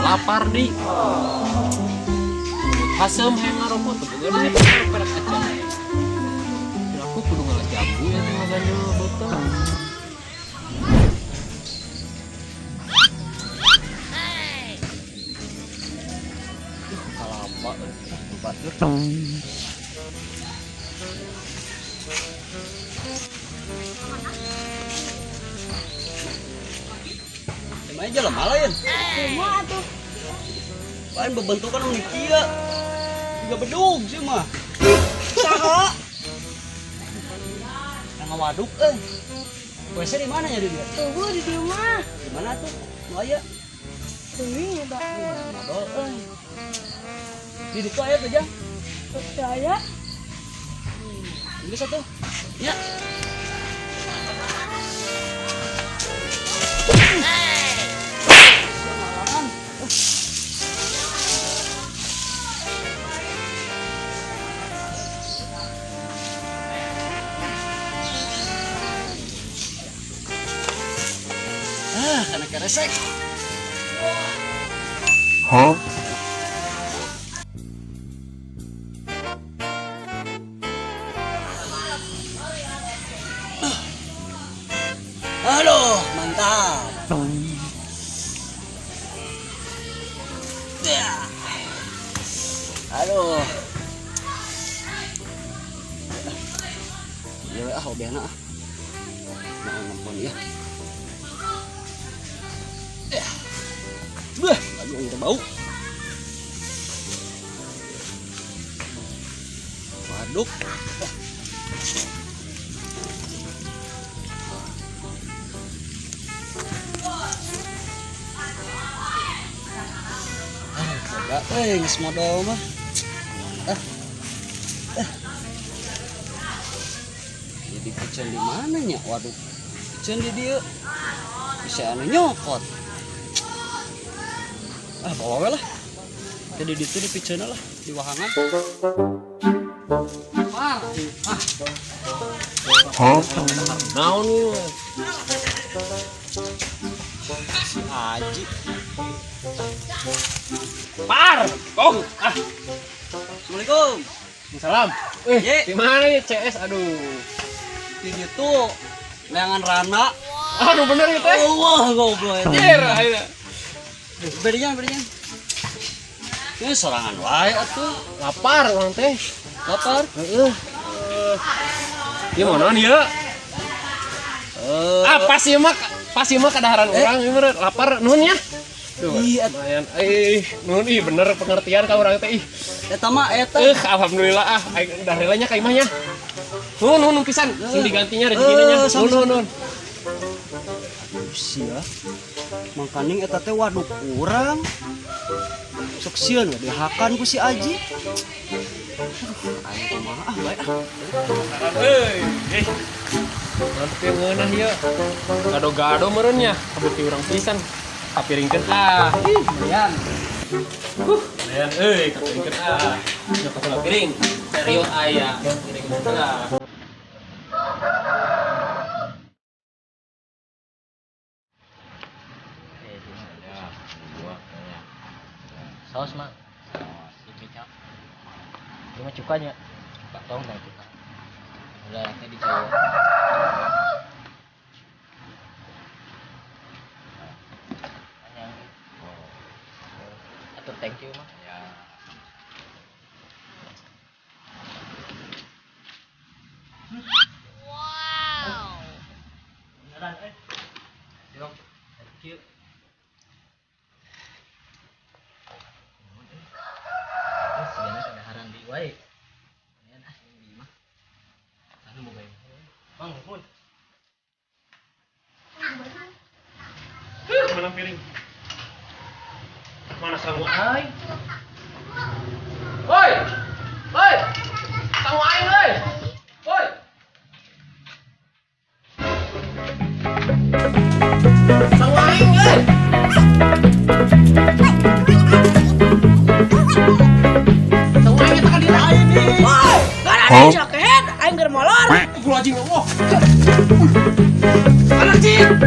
lapar di. Hasem yang ngarokok tuh bener pada kaca. Aku kudu ngalah jambu ya teh maganya beuteung. Kalapa batur. Main jalan malah ya. Semua tuh. Paling berbentukan unik kia. Juga bedug sih mah. Saha? Yang waduk WC di mana ya dia? Tunggu di rumah. Di mana tuh? Maya. Tunggu udah. Modal Di ditu aya teh, Jang. Percaya? Ini satu. Ya. Karena keresek. Hah? Halo, mantap. Ya. Aduh. Ya, hobiana ah. Mau nelfon ya. Beuh, lagi udah bau. Waduk. Enggak, geus modal mah. Jadi pecen di mana nya? Waduh. Pecen di dieu. Bisa anu nyokot. Bawa we lah. Jadi di situ di picena lah, di wahangan. Hah? Naon ieu? Si Aji. Par, Kong. Assalamualaikum. Salam. Ye. Di mana ya CS? Aduh. Di ditu leangan Rana. Aduh bener ya teh. Wah, goblok. Anjir, ayeuna. Berian. Ini sorangan wae atuh. Lapar urang teh. Lapar. Heeh. Ieu mana nih ya? Pasti mah kadaharan urang ieu meureun lapar nuhun ya. Duh, Iya. lumayan. Nuhun bener pengertian ka urang teh. Eta mah eta. Alhamdulillah aing udah relanya ka imahnya. Nuhun pisan sing digantinya rezekina nya. Nuhun. Sia. Mangkaning eta teh waduk urang. Sok sieun we dihakan ku si Aji. Aing kumaha bae ah. Nanti ngeunah ieu. Gado-gado meureun nya, kabeuti urang pisan. Kapiringkeun Lumayan. Lumayan kapiringkeun Nya kasana piring. Serius aya, piring tengah. Saus mah kecap cuma cukanya tong dan cuka udah nanti dicoba atur thank you mah ya wow beneran Jom, thank you. Sebenarnya kadaharan di wae. Kemudian ini di mah. Anu mau bae. Mang, mun. Mana piring? Mana sangu aing? Woi! Woi! Sangu aing euy! Woi! Sangu aing euy! Sangu aing eta ka dina aing ni. Woi, gara jaket, aing keur molor. Gua anjing Allah. Anak cip!